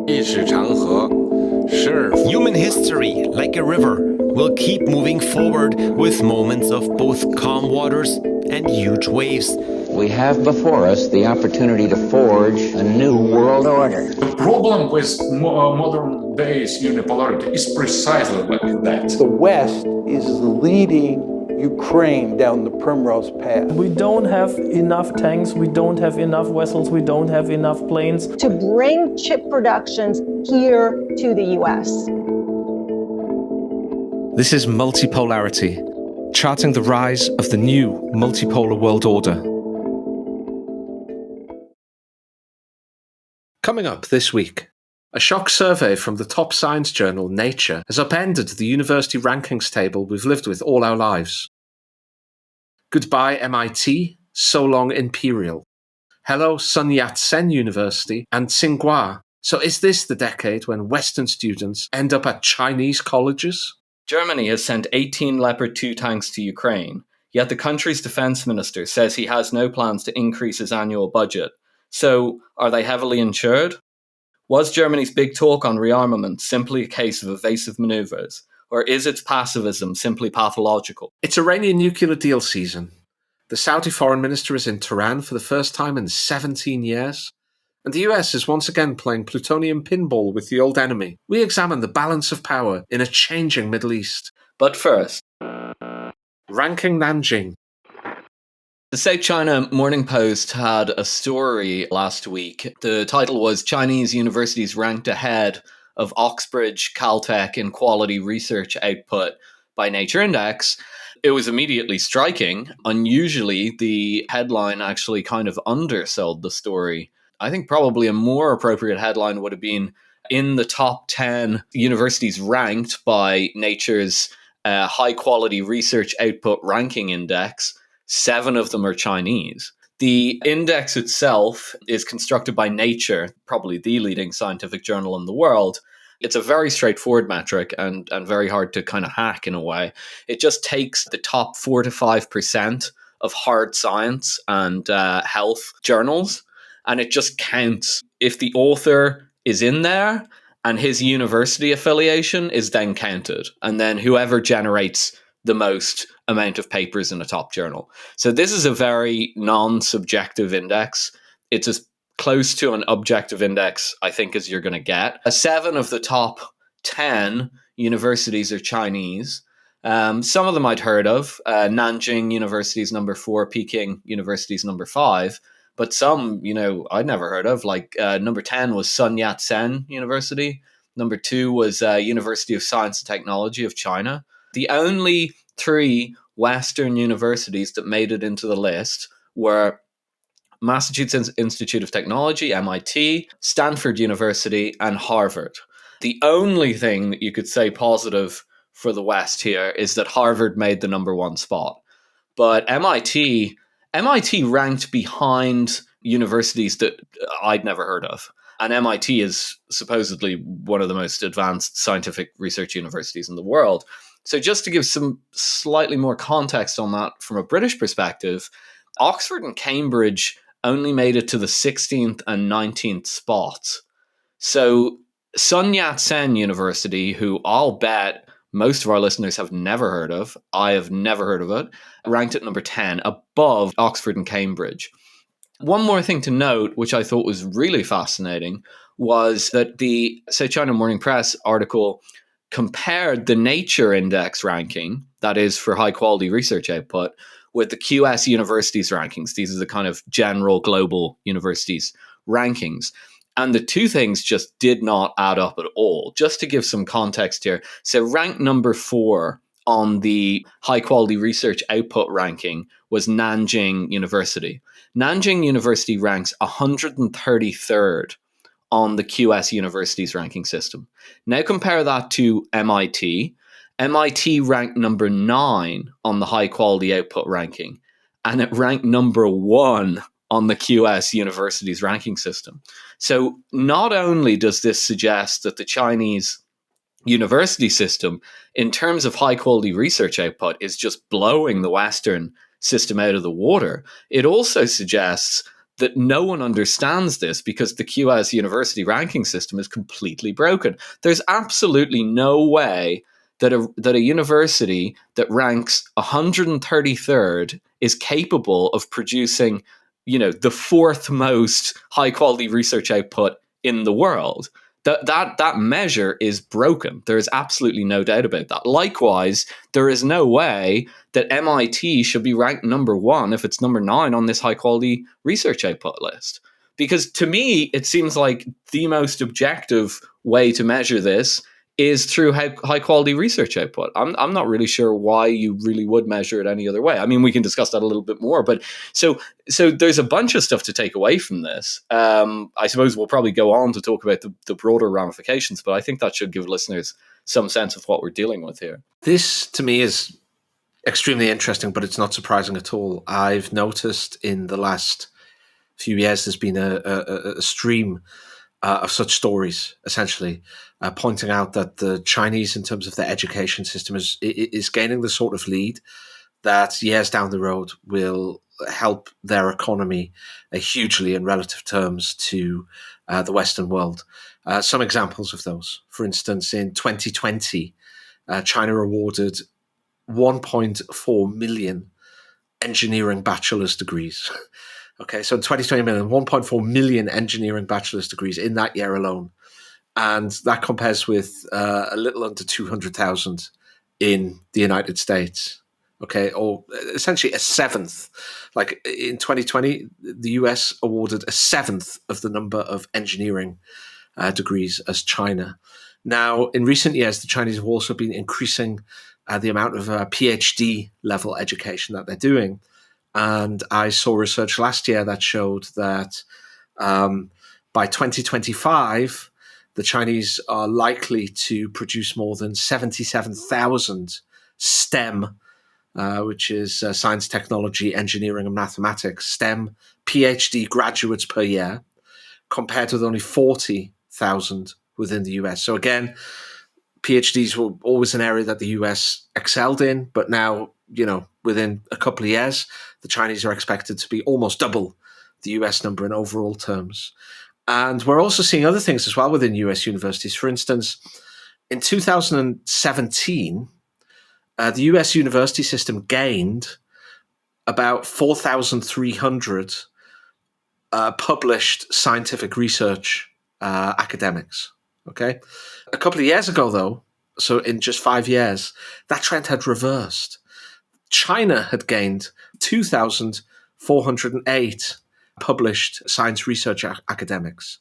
历史长河时而 Human history, like a river, will keep moving forward with moments of both calm waters and huge waves. We have before us the opportunity to forge a new world order. The problem with modern days unipolarity is precisely like that. The West is leading Ukraine down the primrose path. We don't have enough tanks, we don't have enough vessels, we don't have enough planes. To bring chip productions here to the US. This is Multipolarity, charting the rise of the new multipolar world order. Coming up this week, a shock survey from the top science journal Nature has upended the university rankings table we've lived with all our lives. Goodbye MIT, so long Imperial. Hello Sun Yat-sen University and Tsinghua. So is this the decade when Western students end up at Chinese colleges? Germany has sent 18 Leopard 2 tanks to Ukraine, yet the country's defense minister says he has no plans to increase his annual budget. So, are they heavily insured? Was Germany's big talk on rearmament simply a case of evasive maneuvers, or is its pacifism simply pathological? It's Iranian nuclear deal season. The Saudi foreign minister is in Tehran for the first time in 17 years, and the US is once again playing plutonium pinball with the old enemy. We examine the balance of power in a changing Middle East. But first, ranking Nanjing. The South China Morning Post had a story last week. The title was Chinese Universities Ranked Ahead of Oxbridge, Caltech in Quality Research Output by Nature Index. It was immediately striking. Unusually, the headline actually kind of undersold the story. I think probably a more appropriate headline would have been in the top 10 universities ranked by Nature's High Quality Research Output Ranking Index. 7 of them are Chinese. The index itself is constructed by Nature, probably the leading scientific journal in the world. It's a very straightforward metric and very hard to kind of hack in a way. It just takes the top 4 to 5% of hard science and health journals, and it just counts if the author is in there and his university affiliation is then counted, and then whoever generates the most amount of papers in a top journal. So this is a very non-subjective index. It's as close to an objective index, I think, as you're going to get. 7 of the top 10 universities are Chinese. Some of them I'd heard of. Nanjing University is number 4, Peking University is number 5. But some, I'd never heard of. Like number 10 was Sun Yat-sen University. Number 2 was University of Science and Technology of China. The only 3 Western universities that made it into the list were Massachusetts Institute of Technology, MIT, Stanford University, and Harvard. The only thing that you could say positive for the West here is that Harvard made the number 1 spot. But MIT ranked behind universities that I'd never heard of. And MIT is supposedly one of the most advanced scientific research universities in the world. So just to give some slightly more context on that from a British perspective, Oxford and Cambridge only made it to the 16th and 19th spots. So Sun Yat-sen University, who I'll bet most of our listeners have never heard of, I have never heard of it, ranked at number 10, above Oxford and Cambridge. One more thing to note, which I thought was really fascinating, was that the South China Morning Press article compared the Nature Index ranking, that is for high quality research output, with the QS universities rankings. These are the kind of general global universities rankings. And the two things just did not add up at all. Just to give some context here. So rank number 4 on the high quality research output ranking was Nanjing University. Nanjing University ranks 133rd on the QS universities ranking system. Now compare that to MIT. MIT ranked number 9 on the high quality output ranking, and it ranked number 1 on the QS universities ranking system. So not only does this suggest that the Chinese university system, in terms of high quality research output, is just blowing the Western system out of the water, it also suggests that no one understands this because the QS university ranking system is completely broken. There's absolutely no way that a university that ranks 133rd is capable of producing, the fourth most high quality research output in the world. That measure is broken. There is absolutely no doubt about that. Likewise, there is no way that MIT should be ranked number 1 if it's number 9 on this high quality research output list. Because to me, it seems like the most objective way to measure this is through high quality research output. I'm not really sure why you really would measure it any other way. I mean, we can discuss that a little bit more, but so there's a bunch of stuff to take away from this. I suppose we'll probably go on to talk about the broader ramifications, but I think that should give listeners some sense of what we're dealing with here. This, to me, is extremely interesting, but it's not surprising at all. I've noticed in the last few years there's been a stream of such stories, essentially, pointing out that the Chinese, in terms of their education system, is gaining the sort of lead that years down the road will help their economy hugely in relative terms to the Western world. Some examples of those. For instance, in 2020, China awarded 1.4 million engineering bachelor's degrees. Okay, so in 2020, 1.4 million engineering bachelor's degrees in that year alone. And that compares with a little under 200,000 in the United States. Okay, or essentially a seventh. Like in 2020, the US awarded a seventh of the number of engineering degrees as China. Now, in recent years, the Chinese have also been increasing the amount of PhD level education that they're doing. And I saw research last year that showed that by 2025, the Chinese are likely to produce more than 77,000 STEM, which is science, technology, engineering, and mathematics, STEM PhD graduates per year, compared with only 40,000 within the US. So again, PhDs were always an area that the US excelled in, but now, within a couple of years, the Chinese are expected to be almost double the US number in overall terms. And we're also seeing other things as well within US universities. For instance, in 2017, the US university system gained about 4,300 published scientific research academics. Okay. A couple of years ago, though, so in just 5 years, that trend had reversed. China had gained 2,408 published science research academics.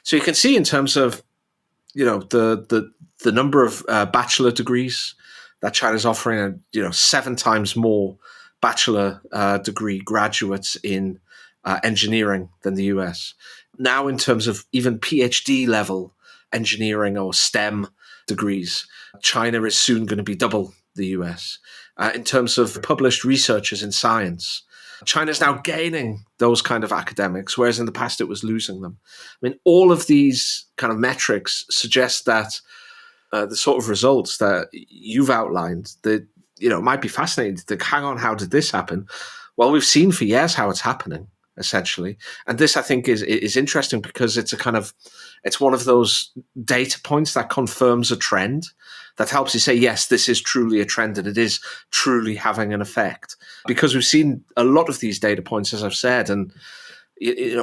So you can see in terms of, the number of bachelor degrees that China's offering, 7 times more bachelor degree graduates in engineering than the US. Now, in terms of even PhD level engineering or STEM degrees, China is soon going to be double the US. In terms of published researchers in science, China is now gaining those kind of academics, whereas in the past it was losing them. I mean, all of these kind of metrics suggest that the sort of results that you've outlined, that it might be fascinating to think, hang on, how did this happen? Well, we've seen for years how it's happening, essentially. And this, I think, is interesting because it's one of those data points that confirms a trend, that helps you say, yes, this is truly a trend and it is truly having an effect. Because we've seen a lot of these data points, as I've said, and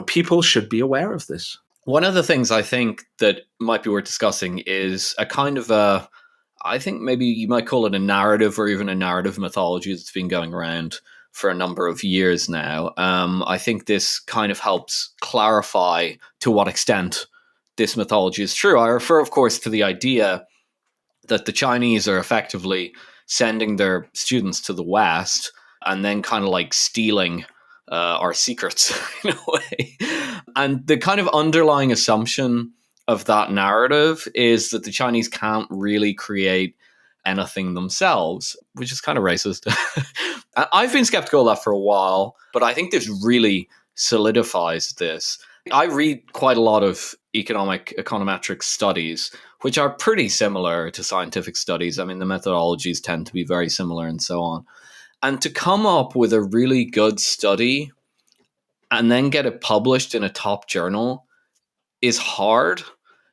people should be aware of this. One of the things I think that might be worth discussing is a kind of I think maybe you might call it a narrative or even a narrative mythology that's been going around for a number of years now. I think this kind of helps clarify to what extent this mythology is true. I refer, of course, to the idea that the Chinese are effectively sending their students to the West and then kind of like stealing our secrets in a way. And the kind of underlying assumption of that narrative is that the Chinese can't really create anything themselves, which is kind of racist. I've been skeptical of that for a while, but I think this really solidifies this. I read quite a lot of econometric studies, which are pretty similar to scientific studies. I mean, the methodologies tend to be very similar and so on. And to come up with a really good study and then get it published in a top journal is hard.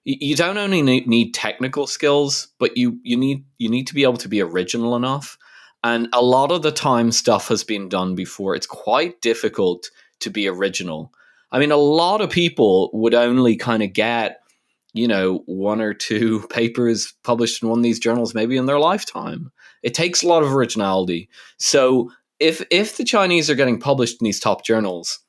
You don't only need technical skills, but you need to be able to be original enough. And a lot of the time stuff has been done before. It's quite difficult to be original. I mean, a lot of people would only kind of get, one or two papers published in one of these journals maybe in their lifetime. It takes a lot of originality. So if the Chinese are getting published in these top journals,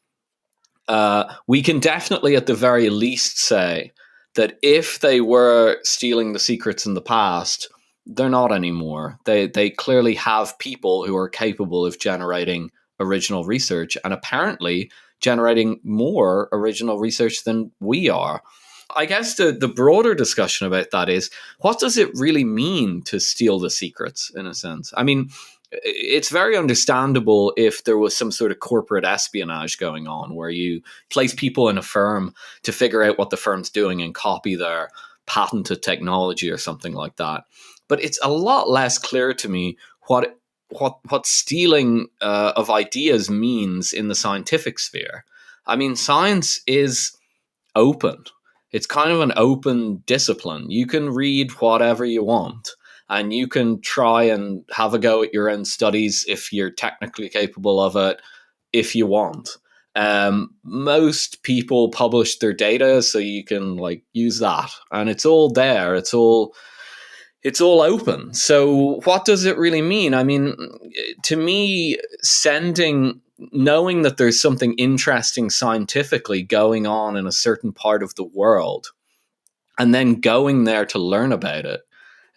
we can definitely at the very least say that if they were stealing the secrets in the past, they're not anymore. They clearly have people who are capable of generating original research, and apparently generating more original research than we are. I guess the broader discussion about that is, what does it really mean to steal the secrets, in a sense? I mean, it's very understandable if there was some sort of corporate espionage going on where you place people in a firm to figure out what the firm's doing and copy their patented technology or something like that. But it's a lot less clear to me what stealing of ideas means in the scientific sphere. I mean, science is open. It's kind of an open discipline. You can read whatever you want, and you can try and have a go at your own studies if you're technically capable of it, if you want. Most people publish their data, so you can use that, and it's all there. It's all open. So what does it really mean? I mean, to me, knowing that there's something interesting scientifically going on in a certain part of the world, and then going there to learn about it,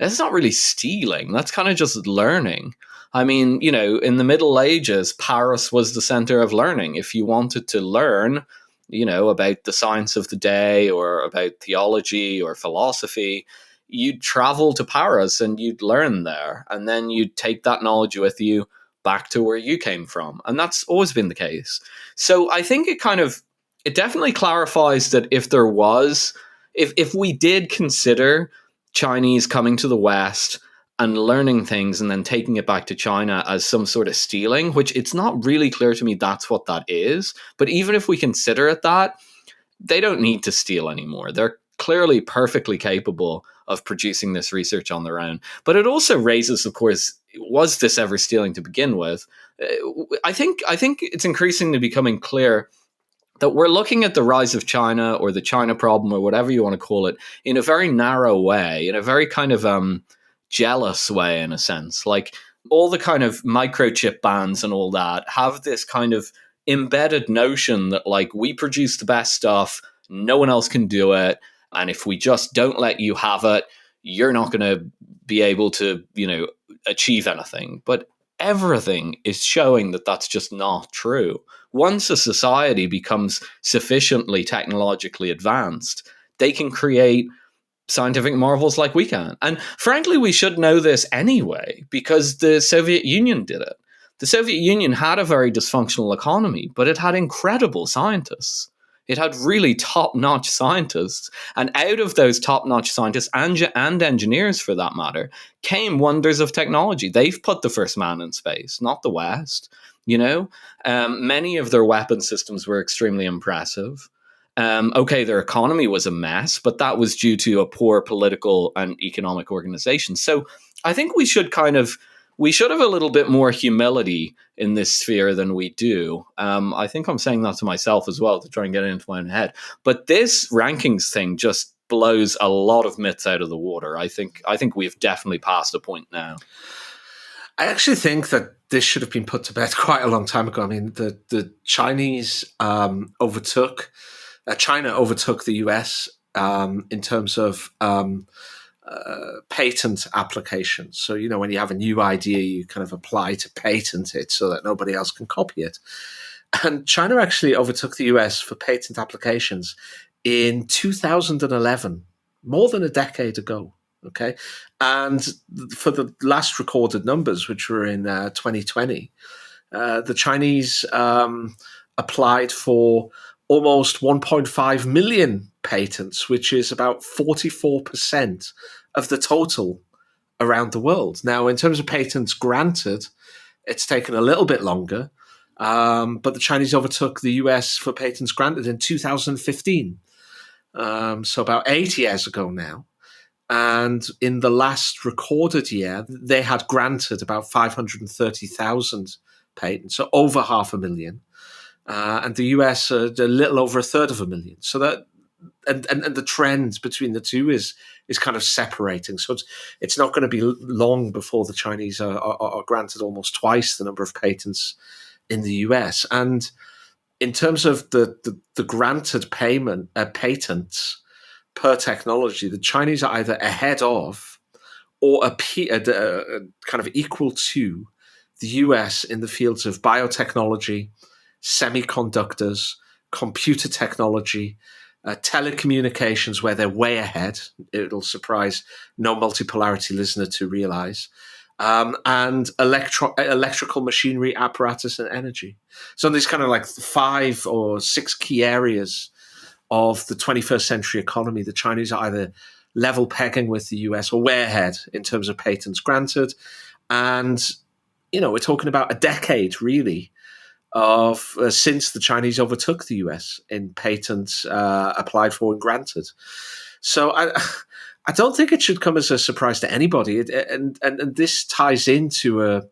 it's not really stealing. That's kind of just learning. I mean, in the Middle Ages, Paris was the center of learning. If you wanted to learn, about the science of the day or about theology or philosophy, you'd travel to Paris and you'd learn there. And then you'd take that knowledge with you back to where you came from. And that's always been the case. So I think it definitely clarifies that if we did consider Chinese coming to the West and learning things and then taking it back to China as some sort of stealing, which it's not really clear to me that's what that is. But even if we consider it that, they don't need to steal anymore. They're clearly perfectly capable of producing this research on their own. But it also raises, of course, was this ever stealing to begin with? I think it's increasingly becoming clear that we're looking at the rise of China, or the China problem, or whatever you want to call it, in a very narrow way, in a very kind of jealous way, in a sense. Like all the kind of microchip bans and all that have this kind of embedded notion that we produce the best stuff, no one else can do it, and if we just don't let you have it, you're not going to be able to, achieve anything. But everything is showing that that's just not true. Once a society becomes sufficiently technologically advanced, they can create scientific marvels like we can. And frankly, we should know this anyway, because the Soviet Union did it. The Soviet Union had a very dysfunctional economy, but it had incredible scientists. It had really top-notch scientists. And out of those top-notch scientists and engineers, for that matter, came wonders of technology. They've put the first man in space, not the West. Many of their weapon systems were extremely impressive. Their economy was a mess, but that was due to a poor political and economic organization. So I think we should have a little bit more humility in this sphere than we do. I think I'm saying that to myself as well to try and get it into my own head. But this rankings thing just blows a lot of myths out of the water. I think we've definitely passed a point now. I actually think that this should have been put to bed quite a long time ago. I mean, the Chinese overtook the US in terms of patent applications. So, when you have a new idea, you kind of apply to patent it so that nobody else can copy it. And China actually overtook the US for patent applications in 2011, more than a decade ago. Okay. And for the last recorded numbers, which were in 2020, the Chinese applied for almost 1.5 million patents, which is about 44% of the total around the world. Now, in terms of patents granted, it's taken a little bit longer. But the Chinese overtook the US for patents granted in 2015. So about 8 years ago now. And in the last recorded year, they had granted about 530,000 patents, so over 500,000. And the US a little over 1/3 So that and the trend between the two is kind of separating. So it's not going to be long before the Chinese are granted almost twice the number of patents in the US. And in terms of the granted patents per technology, the Chinese are either ahead of or kind of equal to the US in the fields of biotechnology, semiconductors, computer technology, telecommunications, where they're way ahead. It'll surprise no multipolarity listener to realize. And electrical machinery, apparatus, and energy. So these kind of like 5 or 6 key areas of the 21st century economy, the Chinese are either level pegging with the US or way ahead in terms of patents granted. And, we're talking about a decade, really, of since the Chinese overtook the US in patents applied for and granted. So I don't think it should come as a surprise to anybody. And this ties into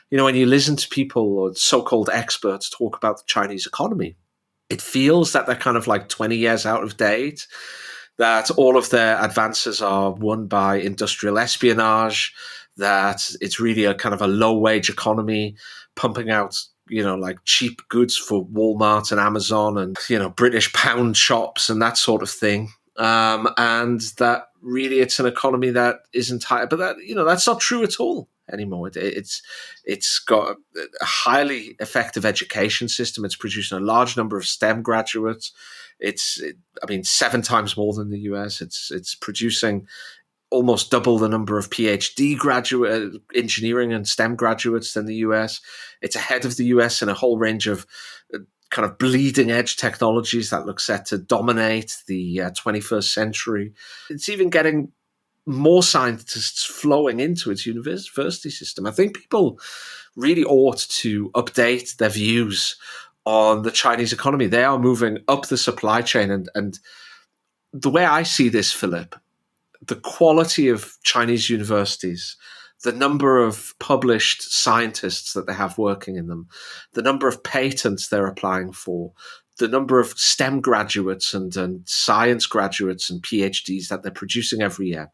when you listen to people or so-called experts talk about the Chinese economy, it feels that they're kind of like 20 years out of date, that all of their advances are won by industrial espionage, that it's really a kind of a low-wage economy pumping out, like cheap goods for Walmart and Amazon and, British pound shops and that sort of thing. And that really it's an economy that is entire, but that, that's not true at all anymore. It's got a highly effective education system. It's producing a large number of STEM graduates. 7 times more than the US. It's producing almost double the number of PhD graduate engineering and STEM graduates than the US. It's ahead of the US in a whole range of kind of bleeding edge technologies that look set to dominate the 21st century. It's even getting more scientists flowing into its university system. I think people really ought to update their views on the Chinese economy. They are moving up the supply chain. And the way I see this, Philip, the quality of Chinese universities, the number of published scientists that they have working in them, the number of patents they're applying for, the number of STEM graduates and science graduates and PhDs that they're producing every year.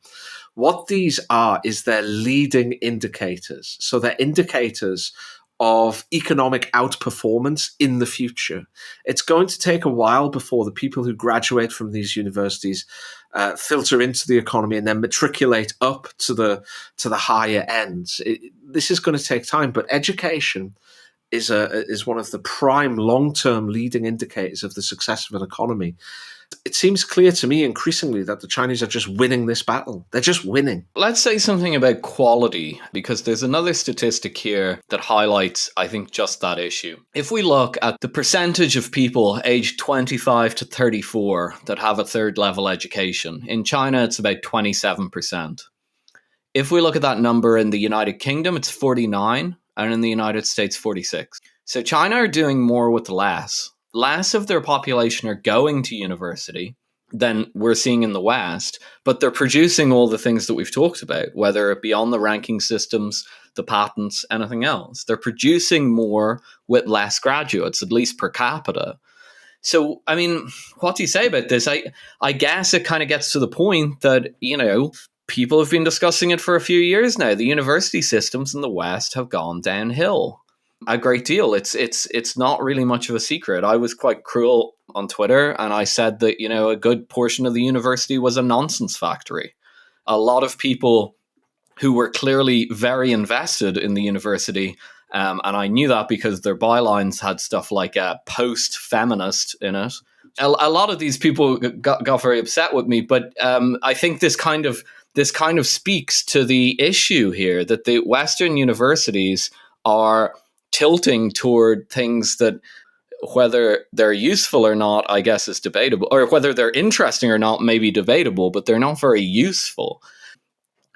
What these are is their leading indicators. So they're indicators of economic outperformance in the future. It's going to take a while before the people who graduate from these universities filter into the economy and then matriculate up to the higher ends. This is going to take time, but education is one of the prime long-term leading indicators of the success of an economy. It seems clear to me increasingly that the Chinese are just winning this battle. They're just winning. Let's say something about quality, because there's another statistic here that highlights, I think, just that issue. If we look at the percentage of people aged 25 to 34 that have a third level education, in China it's about 27%. If we look at that number in the United Kingdom, it's 49%, and in the United States, 46%. So China are doing more with less. Less of their population are going to university than we're seeing in the West, but they're producing all the things that we've talked about, whether it be on the ranking systems, the patents, anything else. They're producing more with less graduates, at least per capita. So, I mean, what do you say about this? I guess it kind of gets to the point that, people have been discussing it for a few years now. The university systems in the West have gone downhill a great deal. It's not really much of a secret. I was quite cruel on Twitter, and I said that, a good portion of the university was a nonsense factory. A lot of people who were clearly very invested in the university, and I knew that because their bylines had stuff like post-feminist in it. A lot of these people got very upset with me, but I think this kind of speaks to the issue here, that the Western universities are tilting toward things that, whether they're useful or not, I guess is debatable, or whether they're interesting or not may be debatable, but they're not very useful.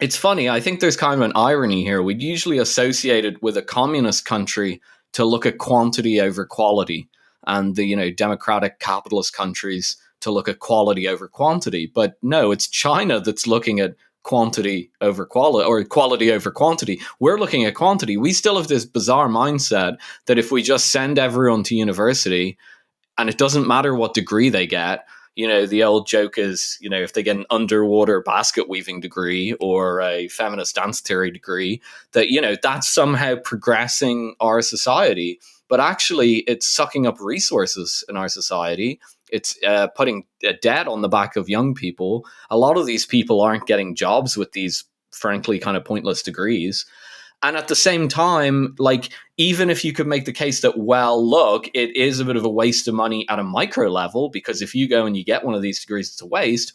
It's funny, I think there's kind of an irony here. We'd usually associate it with a communist country to look at quantity over quality, and the democratic capitalist countries to look at quality over quantity. But no, it's China that's looking at quantity over quality, or quality over quantity. We're looking at quantity. We still have this bizarre mindset that if we just send everyone to university, and it doesn't matter what degree they get, the old joke is, if they get an underwater basket weaving degree or a feminist dance theory degree, that, that's somehow progressing our society. But actually, it's sucking up resources in our society. It's putting a debt on the back of young people. A lot of these people aren't getting jobs with these, frankly, kind of pointless degrees. And at the same time, like, even if you could make the case that, well, look, it is a bit of a waste of money at a micro level, because if you go and you get one of these degrees, it's a waste.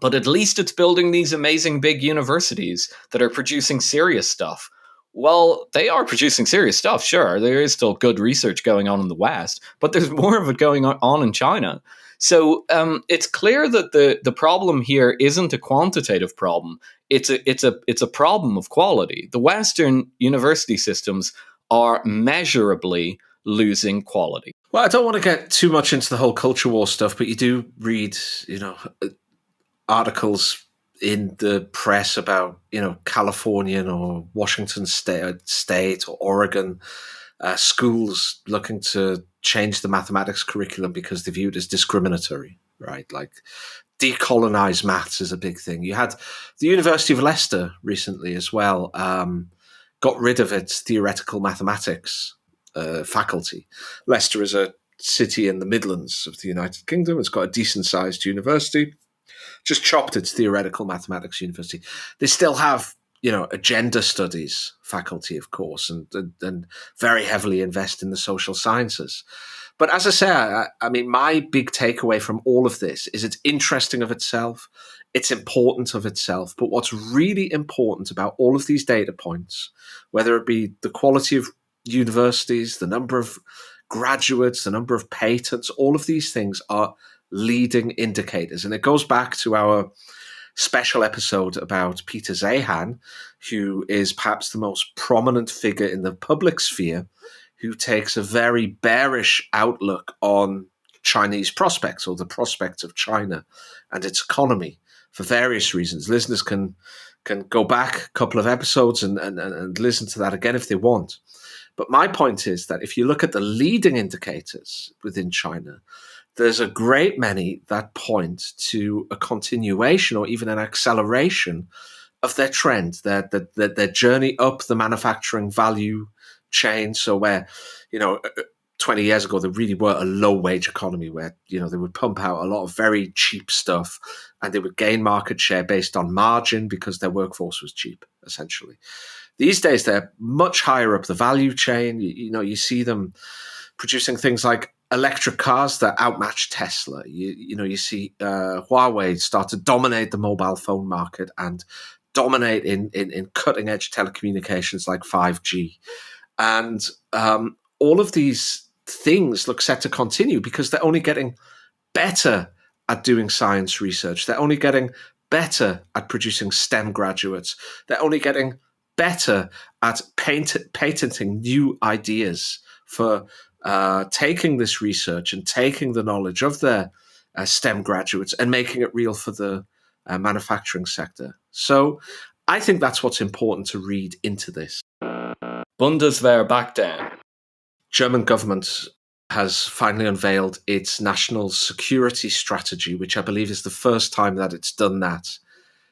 But at least it's building these amazing big universities that are producing serious stuff. Well, they are producing serious stuff, sure. There is still good research going on in the West, but there's more of it going on in China. So it's clear that the problem here isn't a quantitative problem. It's a problem of quality. The Western university systems are measurably losing quality. Well, I don't want to get too much into the whole culture war stuff, but you do read, articles in the press about, Californian or Washington State or Oregon schools looking to change the mathematics curriculum because they view it as discriminatory, right? Like, decolonize maths is a big thing. You had the University of Leicester recently as well, got rid of its theoretical mathematics faculty. Leicester is a city in the Midlands of the United Kingdom. It's got a decent-sized university. Just chopped its theoretical mathematics university. They still have, a gender studies faculty, of course, and very heavily invest in the social sciences. But as I say, I mean, my big takeaway from all of this is it's interesting of itself, it's important of itself, but what's really important about all of these data points, whether it be the quality of universities, the number of graduates, the number of patents, all of these things are leading indicators. And it goes back to our special episode about Peter Zeihan, who is perhaps the most prominent figure in the public sphere, who takes a very bearish outlook on Chinese prospects, or the prospects of China and its economy, for various reasons. Listeners can go back a couple of episodes and listen to that again if they want. But my point is that if you look at the leading indicators within China, there's a great many that point to a continuation or even an acceleration of their trend, their journey up the manufacturing value chain. So where, 20 years ago, there really were a low-wage economy where, they would pump out a lot of very cheap stuff and they would gain market share based on margin because their workforce was cheap, essentially. These days, they're much higher up the value chain. You see them producing things like electric cars that outmatch Tesla. You see Huawei start to dominate the mobile phone market and dominate in cutting-edge telecommunications like 5G. And all of these things look set to continue because they're only getting better at doing science research. They're only getting better at producing STEM graduates. They're only getting better at patenting new ideas for taking this research and taking the knowledge of their STEM graduates and making it real for the manufacturing sector. So I think that's what's important to read into this. Bundeswehr Backdown. German government has finally unveiled its national security strategy, which I believe is the first time that it's done that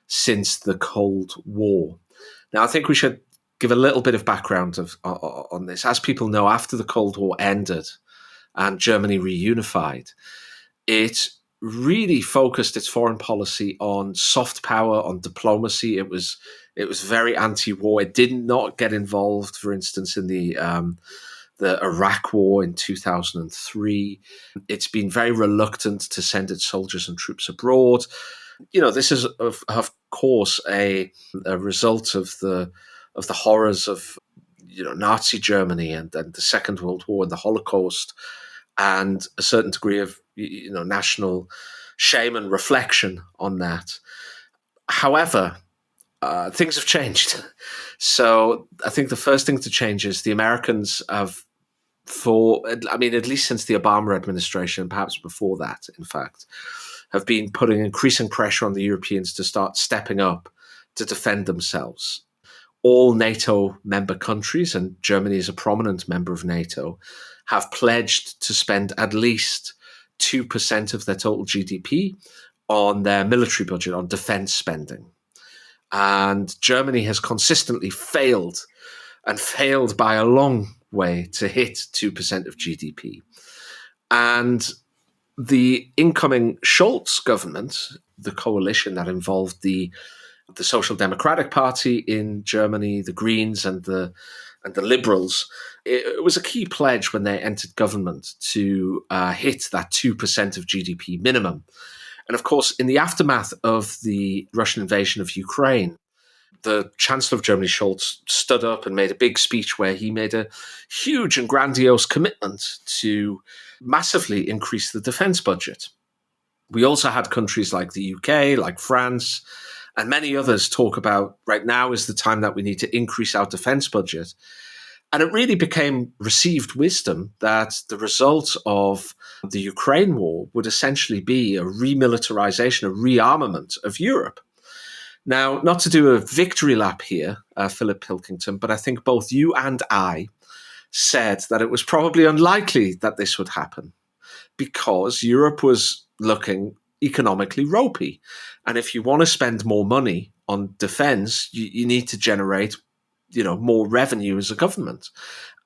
since the Cold War. Now, I think we should give a little bit of background on this. As people know, after the Cold War ended and Germany reunified, it really focused its foreign policy on soft power, on diplomacy. It was very anti-war. It did not get involved, for instance, in the Iraq War in 2003. It's been very reluctant to send its soldiers and troops abroad. This is, of course, a result of the horrors of Nazi Germany and the Second World War and the Holocaust, and a certain degree of national shame and reflection on that. However, things have changed. So I think the first thing to change is the Americans have at least since the Obama administration, perhaps before that, in fact, have been putting increasing pressure on the Europeans to start stepping up to defend themselves. All NATO member countries, and Germany is a prominent member of NATO, have pledged to spend at least 2% of their total GDP on their military budget, on defense spending. And Germany has consistently failed, and failed by a long way, to hit 2% of GDP. And the incoming Scholz government, the coalition that involved the Social Democratic Party in Germany, the Greens and the Liberals, it was a key pledge when they entered government to hit that 2% of GDP minimum. And of course, in the aftermath of the Russian invasion of Ukraine, the Chancellor of Germany, Scholz, stood up and made a big speech where he made a huge and grandiose commitment to massively increase the defense budget. We also had countries like the UK, like France, and many others talk about right now is the time that we need to increase our defense budget. And it really became received wisdom that the result of the Ukraine war would essentially be a remilitarization, a rearmament of Europe. Now, not to do a victory lap here, Philip Pilkington, but I think both you and I said that it was probably unlikely that this would happen because Europe was looking economically ropey. And if you want to spend more money on defense, you need to generate, more revenue as a government.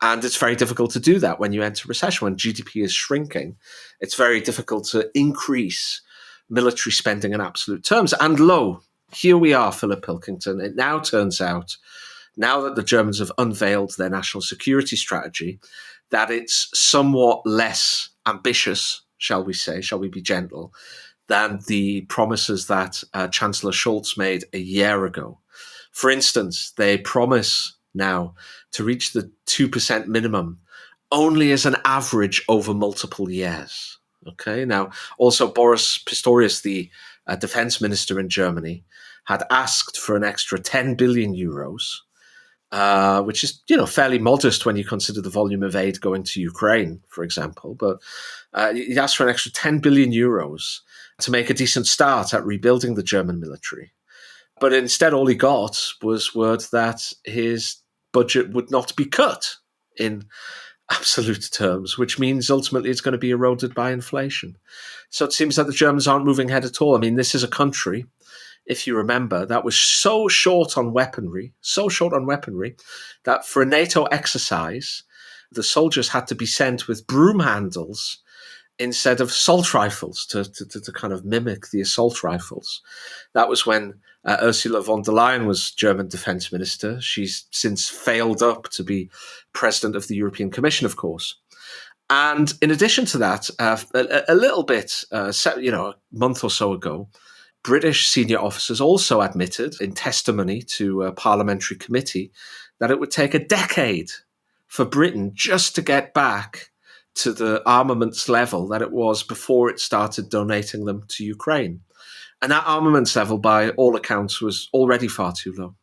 And it's very difficult to do that when you enter recession, when GDP is shrinking. It's very difficult to increase military spending in absolute terms. And here we are, Philip Pilkington. It now turns out, now that the Germans have unveiled their national security strategy, that it's somewhat less ambitious, shall we be gentle, than the promises that Chancellor Scholz made a year ago. For instance, they promise now to reach the 2% minimum only as an average over multiple years. Okay. Now, also Boris Pistorius, the defense minister in Germany, had asked for an extra 10 billion euros, which is, fairly modest when you consider the volume of aid going to Ukraine, for example. But he asked for an extra 10 billion euros to make a decent start at rebuilding the German military. But instead, all he got was word that his budget would not be cut in absolute terms, which means ultimately it's going to be eroded by inflation. So it seems that the Germans aren't moving ahead at all. I mean, this is a country, if you remember, that was so short on weaponry, that for a NATO exercise, the soldiers had to be sent with broom handles instead of assault rifles to kind of mimic the assault rifles. That was when Ursula von der Leyen was German defense minister. She's since failed up to be president of the European Commission, of course. And in addition to that, a little bit, a month or so ago, British senior officers also admitted in testimony to a parliamentary committee that it would take a decade for Britain just to get back to the armaments level that it was before it started donating them to Ukraine. And that armaments level, by all accounts, was already far too low.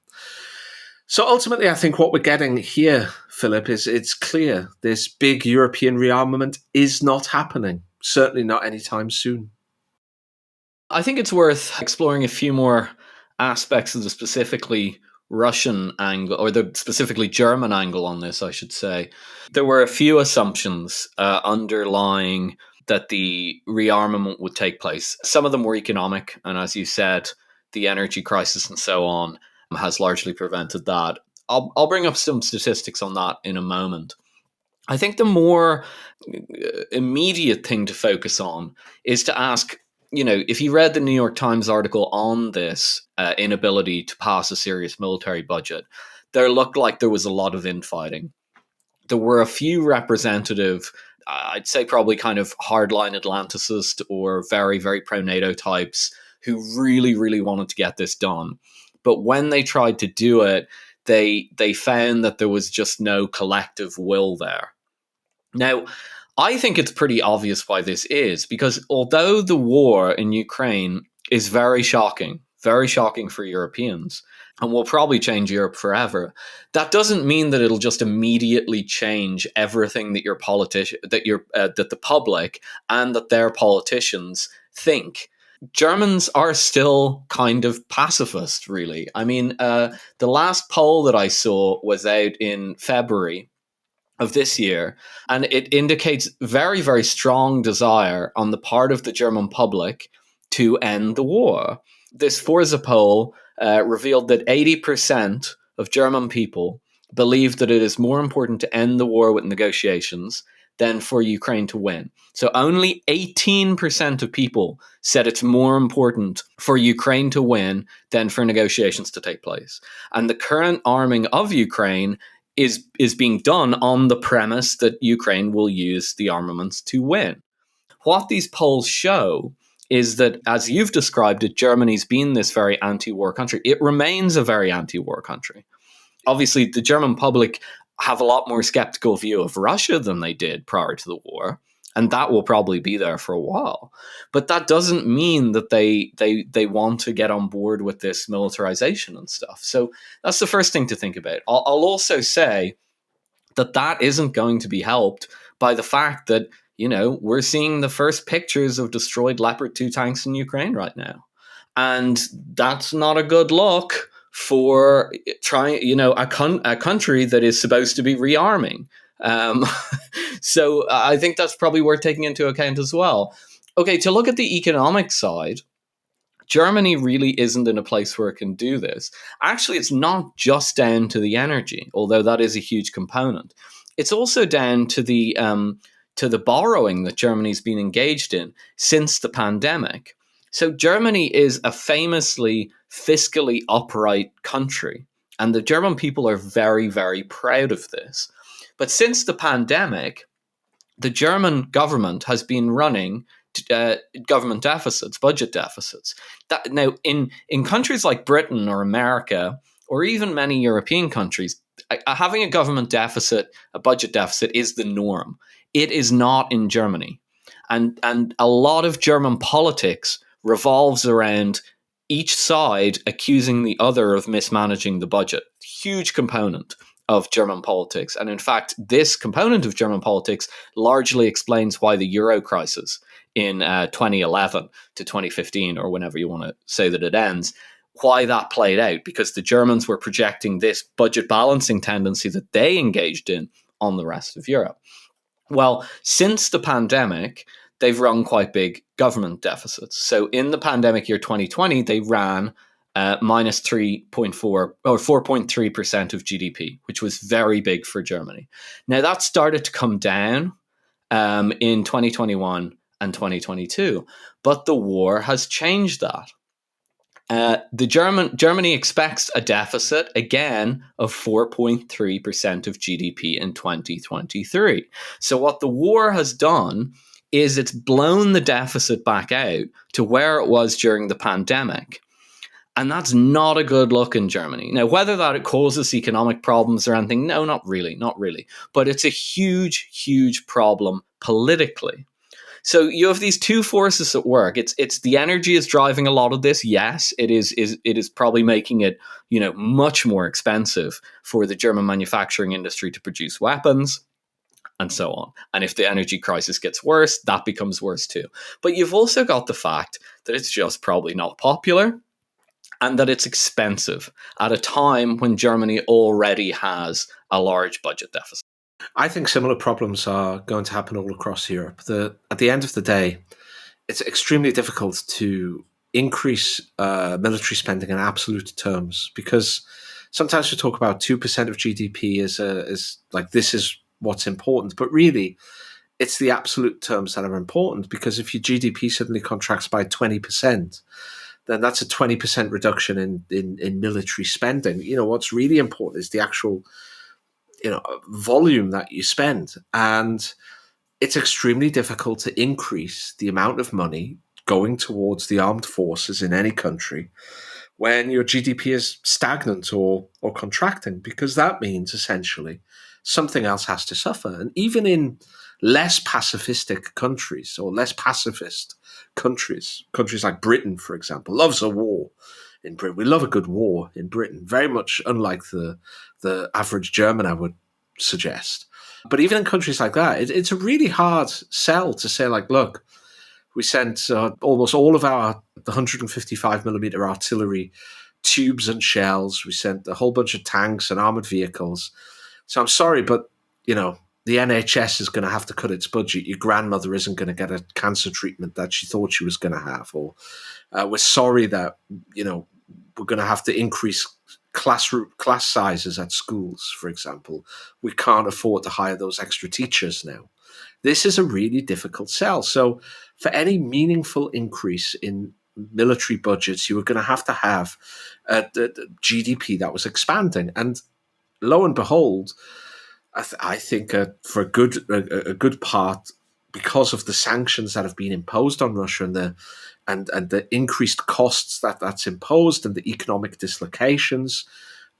So ultimately, I think what we're getting here, Philip, is it's clear this big European rearmament is not happening, certainly not anytime soon. I think it's worth exploring a few more aspects of the specifically Russian angle, or the specifically German angle on this, I should say. There were a few assumptions underlying that the rearmament would take place. Some of them were economic, and as you said, the energy crisis and so on has largely prevented that. I'll bring up some statistics on that in a moment. I think the more immediate thing to focus on is to ask, if you read the New York Times article on this inability to pass a serious military budget, there looked like there was a lot of infighting. There were a few representative, I'd say probably kind of hardline Atlanticist or very, very pro-NATO types who really, really wanted to get this done. But when they tried to do it, they found that there was just no collective will there. Now, I think it's pretty obvious why this is, because although the war in Ukraine is very shocking, very shocking for Europeans, and will probably change Europe forever. That doesn't mean that it'll just immediately change everything that that the public and that their politicians think. Germans are still kind of pacifist, really. I mean, the last poll that I saw was out in February of this year, and it indicates very, very strong desire on the part of the German public to end the war. This Forza poll revealed that 80% of German people believe that it is more important to end the war with negotiations than for Ukraine to win. So only 18% of people said it's more important for Ukraine to win than for negotiations to take place. And the current arming of Ukraine is being done on the premise that Ukraine will use the armaments to win. What these polls show is that, as you've described it, Germany's been this very anti-war country. It remains a very anti-war country. Obviously, the German public have a lot more skeptical view of Russia than they did prior to the war, and that will probably be there for a while. But that doesn't mean that they want to get on board with this militarization and stuff. So that's the first thing to think about. I'll also say that isn't going to be helped by the fact that, you know, we're seeing the first pictures of destroyed Leopard 2 tanks in Ukraine right now. And that's not a good look for trying, you know, a country that is supposed to be rearming. So I think that's probably worth taking into account as well. Okay, to look at the economic side, Germany really isn't in a place where it can do this. Actually, it's not just down to the energy, although that is a huge component. It's also down to the borrowing that Germany's been engaged in since the pandemic. So Germany is a famously fiscally upright country, and the German people are very, very proud of this. But since the pandemic, the German government has been running government deficits, budget deficits. Now, in countries like Britain or America, or even many European countries, having a government deficit, a budget deficit, is the norm. It is not in Germany. And a lot of German politics revolves around each side accusing the other of mismanaging the budget. Huge component of German politics. And in fact, this component of German politics largely explains why the Euro crisis in 2011 to 2015, or whenever you want to say that it ends, why that played out, because the Germans were projecting this budget balancing tendency that they engaged in on the rest of Europe. Well, since the pandemic, they've run quite big government deficits. So in the pandemic year 2020, they ran minus 3.4 or 4.3% of GDP, which was very big for Germany. Now that started to come down in 2021 and 2022, but the war has changed that. Germany expects a deficit again of 4.3% of GDP in 2023. So what the war has done is it's blown the deficit back out to where it was during the pandemic. And that's not a good look in Germany. Now, whether that it causes economic problems or anything, no, not really. But it's a huge, huge problem politically. So you have these two forces at work. It's the energy is driving a lot of this. Yes, it is probably making it, you know, much more expensive for the German manufacturing industry to produce weapons, and so on. And if the energy crisis gets worse, that becomes worse too. But you've also got the fact that it's just probably not popular, and that it's expensive at a time when Germany already has a large budget deficit. I think similar problems are going to happen all across Europe. At the end of the day, it's extremely difficult to increase military spending in absolute terms, because sometimes we talk about 2% of GDP as like this is what's important, but really it's the absolute terms that are important, because if your GDP suddenly contracts by 20%, then that's a 20% reduction in military spending. You know, what's really important is the actual, you know, volume that you spend. And it's extremely difficult to increase the amount of money going towards the armed forces in any country when your GDP is stagnant or contracting, because that means essentially something else has to suffer. And even in less pacifistic countries or less pacifist countries like Britain, for example, loves a war. in Britain. We love a good war in Britain, very much unlike the average German, I would suggest. But even in countries like that, it's a really hard sell to say, like, look, we sent almost all of the 155 millimeter artillery tubes and shells. We sent a whole bunch of tanks and armored vehicles. So I'm sorry, but, the NHS is going to have to cut its budget. Your grandmother isn't going to get a cancer treatment that she thought she was going to have. Or we're sorry that, we're going to have to increase class sizes at schools, for example. We can't afford to hire those extra teachers now. This is a really difficult sell. So for any meaningful increase in military budgets, you were going to have the GDP that was expanding. And lo and behold, I think for a good part, because of the sanctions that have been imposed on Russia and the increased costs that's imposed and the economic dislocations,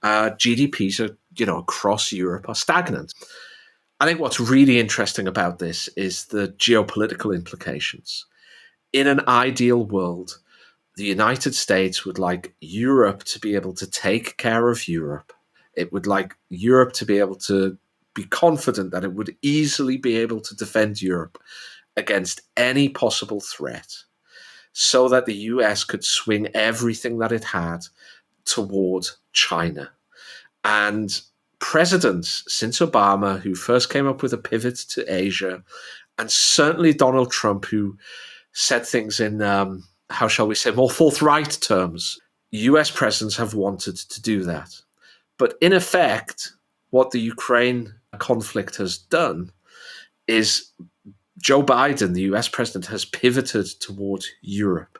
GDPs across Europe are stagnant. I think what's really interesting about this is the geopolitical implications. In an ideal world, the United States would like Europe to be able to take care of Europe. It would like Europe to be able to be confident that it would easily be able to defend Europe against any possible threat, so that the US could swing everything that it had toward China. And presidents since Obama, who first came up with a pivot to Asia, and certainly Donald Trump, who said things in, how shall we say, more forthright terms, US presidents have wanted to do that. But in effect, what the Ukraine conflict has done is Joe Biden, the US president, has pivoted toward Europe.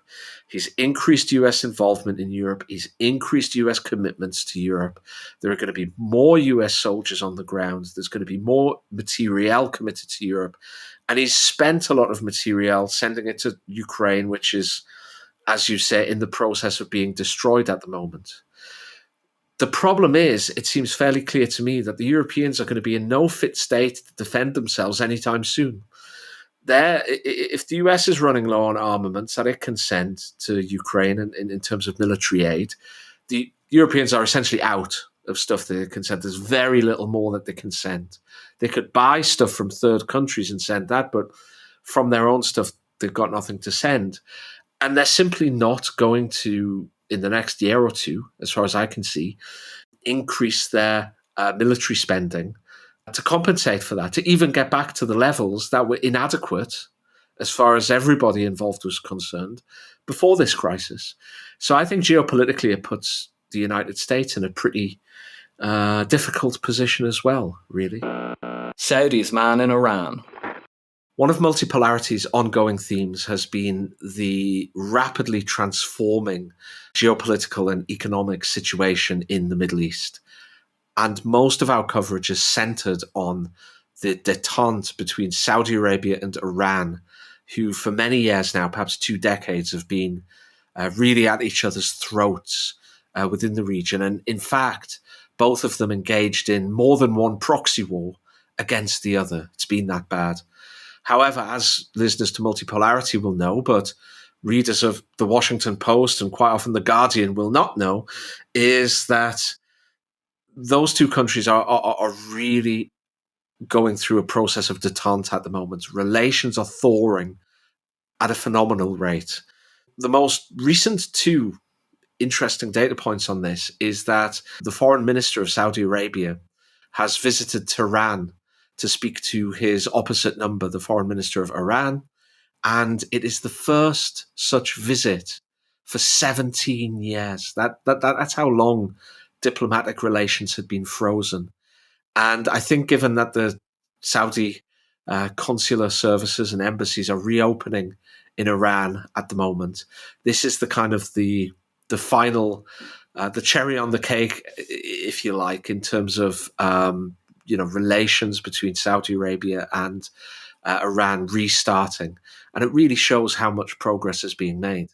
He's increased US involvement in Europe. He's increased US commitments to Europe. There are going to be more US soldiers on the ground. There's going to be more materiel committed to Europe. And he's spent a lot of materiel sending it to Ukraine, which is, as you say, in the process of being destroyed at the moment. The problem is, it seems fairly clear to me that the Europeans are going to be in no fit state to defend themselves anytime soon. If the US is running low on armaments that it can send to Ukraine in terms of military aid, the Europeans are essentially out of stuff that they can send. There's very little more that they can send. They could buy stuff from third countries and send that, but from their own stuff, they've got nothing to send. And they're simply not going to, in the next year or two, as far as I can see, increase their military spending to compensate for that, to even get back to the levels that were inadequate as far as everybody involved was concerned before this crisis. So I think geopolitically it puts the United States in a pretty difficult position as well, really. Saudi's man in Iran. One of Multipolarity's ongoing themes has been the rapidly transforming geopolitical and economic situation in the Middle East. And most of our coverage is centered on the détente between Saudi Arabia and Iran, who for many years now, perhaps 2 decades, have been really at each other's throats within the region. And in fact, both of them engaged in more than one proxy war against the other. It's been that bad. However, as listeners to Multipolarity will know, but readers of the Washington Post and quite often the Guardian will not know, is that those two countries are really going through a process of détente at the moment. Relations are thawing at a phenomenal rate. The most recent 2 interesting data points on this is that the foreign minister of Saudi Arabia has visited Tehran to speak to his opposite number, the foreign minister of Iran. And it is the first such visit for 17 years. That's how long diplomatic relations had been frozen. And I think given that the Saudi consular services and embassies are reopening in Iran at the moment, this is the kind of the final, the cherry on the cake, if you like, in terms of relations between Saudi Arabia and Iran restarting. And it really shows how much progress is being made.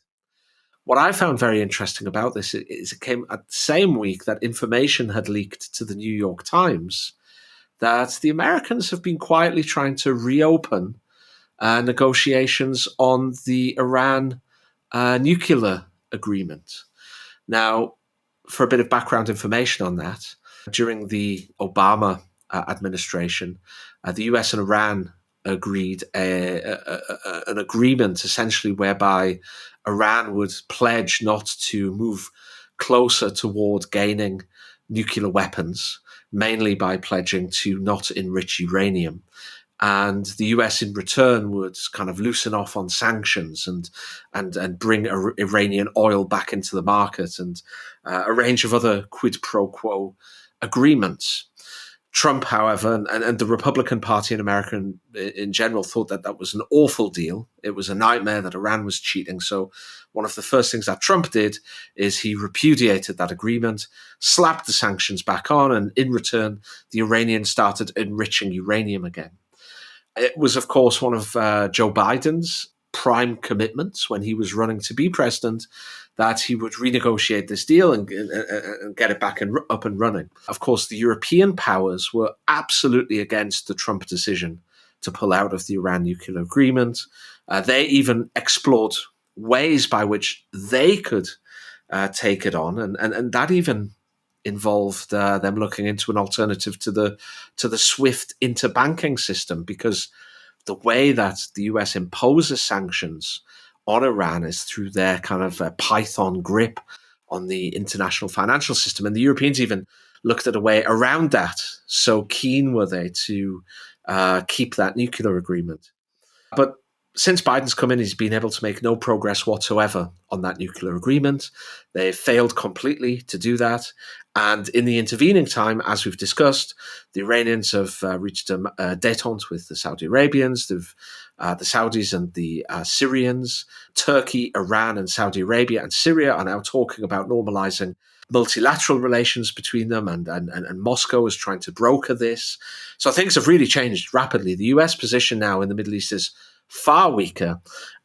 What I found very interesting about this is it came at the same week that information had leaked to the New York Times that the Americans have been quietly trying to reopen negotiations on the Iran nuclear agreement. Now, for a bit of background information on that, during the Obama administration, the US and Iran agreed an agreement essentially whereby Iran would pledge not to move closer toward gaining nuclear weapons, mainly by pledging to not enrich uranium. And the US in return would kind of loosen off on sanctions and bring Iranian oil back into the market, and a range of other quid pro quo agreements. Trump, however, and the Republican Party in America in general thought that that was an awful deal. It was a nightmare that Iran was cheating. So one of the first things that Trump did is he repudiated that agreement, slapped the sanctions back on, and in return, the Iranians started enriching uranium again. It was, of course, one of Joe Biden's prime commitments when he was running to be president, that he would renegotiate this deal and get it back up and running. Of course, the European powers were absolutely against the Trump decision to pull out of the Iran nuclear agreement. They even explored ways by which they could take it on, and that even involved them looking into an alternative to the SWIFT interbanking system, because the way that the US imposes sanctions on Iran is through their kind of Python grip on the international financial system. And the Europeans even looked at a way around that. So keen were they to keep that nuclear agreement. But since Biden's come in, he's been able to make no progress whatsoever on that nuclear agreement. They failed completely to do that. And in the intervening time, as we've discussed, the Iranians have reached a détente with the Saudi Arabians, the Saudis and the Syrians. Turkey, Iran, and Saudi Arabia and Syria are now talking about normalizing multilateral relations between them, and Moscow is trying to broker this. So things have really changed rapidly. The US position now in the Middle East is far weaker,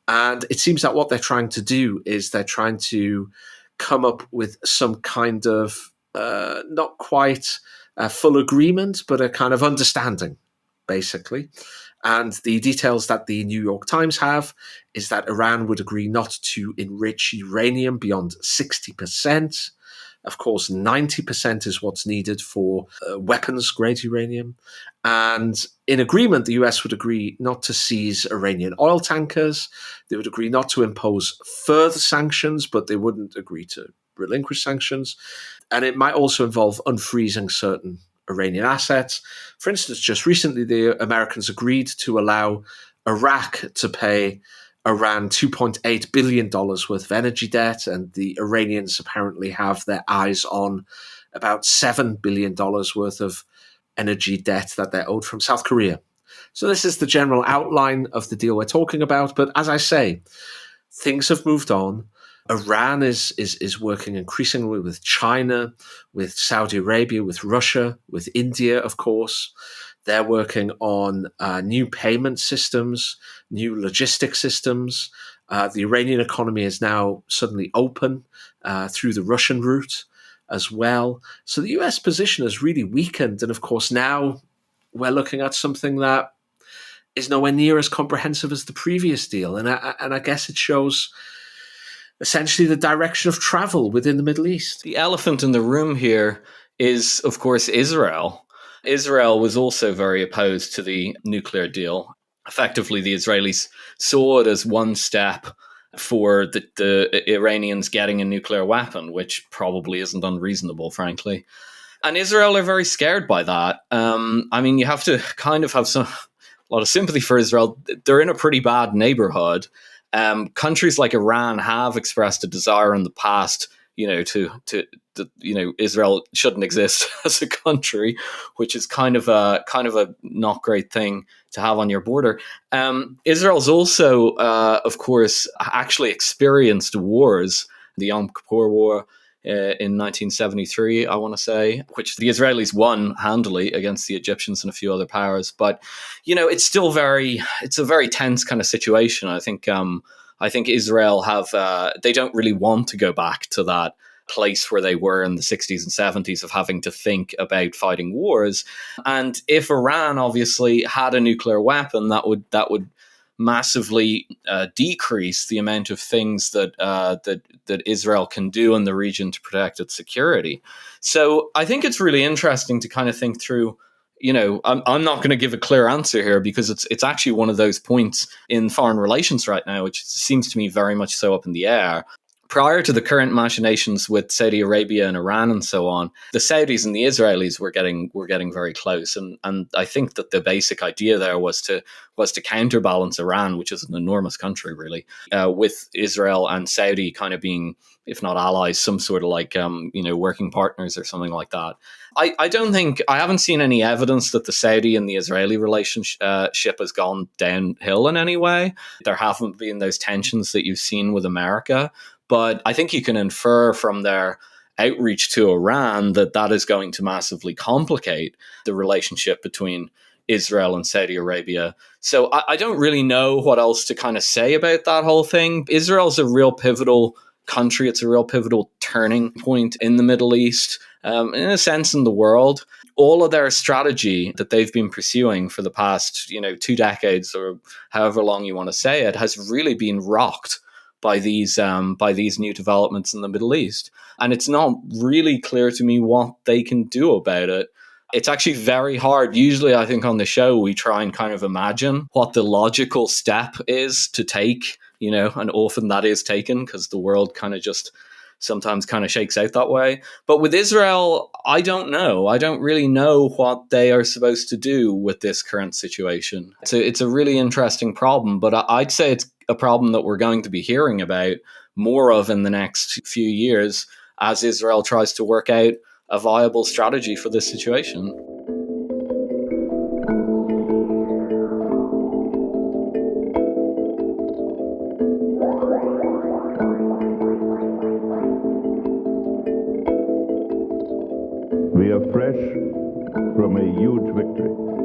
and it seems that what they're trying to do is they're trying to come up with some kind of not quite a full agreement, but a kind of understanding, basically. And the details that the New York Times have is that Iran would agree not to enrich uranium beyond 60%. Of course, 90% is what's needed for weapons-grade uranium. And in agreement, the US would agree not to seize Iranian oil tankers. They would agree not to impose further sanctions, but they wouldn't agree to relinquish sanctions. And it might also involve unfreezing certain Iranian assets. For instance, just recently, the Americans agreed to allow Iraq to pay Iran $2.8 billion worth of energy debt, and the Iranians apparently have their eyes on about $7 billion worth of energy debt that they're owed from South Korea. So this is the general outline of the deal we're talking about. But as I say, things have moved on. Iran is working increasingly with China, with Saudi Arabia, with Russia, with India, of course. They're working on new payment systems, new logistic systems. The Iranian economy is now suddenly open through the Russian route as well. So the US position has really weakened. And of course, now we're looking at something that is nowhere near as comprehensive as the previous deal. And I guess it shows essentially the direction of travel within the Middle East. The elephant in the room here is, of course, Israel. Israel was also very opposed to the nuclear deal. Effectively, the Israelis saw it as one step for the Iranians getting a nuclear weapon, which probably isn't unreasonable, frankly. And Israel are very scared by that. I mean, you have to kind of have a lot of sympathy for Israel. They're in a pretty bad neighborhood. Countries like Iran have expressed a desire in the past, to Israel shouldn't exist as a country, which is kind of a not great thing to have on your border. Israel's also, of course, actually experienced wars, the Yom Kippur War in 1973, I want to say, which the Israelis won handily against the Egyptians and a few other powers. But it's still it's a very tense kind of situation. I think Israel they don't really want to go back to that place where they were in the 60s and 70s of having to think about fighting wars. And if Iran obviously had a nuclear weapon, that would massively decrease the amount of things that Israel can do in the region to protect its security. So I think it's really interesting to kind of think through. I'm not going to give a clear answer here because it's actually one of those points in foreign relations right now, which seems to me very much so up in the air. Prior to the current machinations with Saudi Arabia and Iran and so on, the Saudis and the Israelis were getting very close, and I think that the basic idea there was to counterbalance Iran, which is an enormous country really, with Israel and Saudi kind of being, if not allies, some sort of like working partners or something like that. I haven't seen any evidence that the Saudi and the Israeli relationship has gone downhill in any way. There haven't been those tensions that you've seen with America. But I think you can infer from their outreach to Iran that is going to massively complicate the relationship between Israel and Saudi Arabia. So I don't really know what else to kind of say about that whole thing. Israel's a real pivotal country. It's a real pivotal turning point in the Middle East, in a sense in the world. All of their strategy that they've been pursuing for the past 2 decades or however long you want to say it has really been rocked by these new developments in the Middle East. And it's not really clear to me what they can do about it. It's actually very hard. Usually, I think on the show, we try and kind of imagine what the logical step is to take, and often that is taken because the world kind of just sometimes kind of shakes out that way. But with Israel, I don't know. I don't really know what they are supposed to do with this current situation. It's a really interesting problem, but I'd say it's a problem that we're going to be hearing about more of in the next few years as Israel tries to work out a viable strategy for this situation. We are fresh from a huge victory.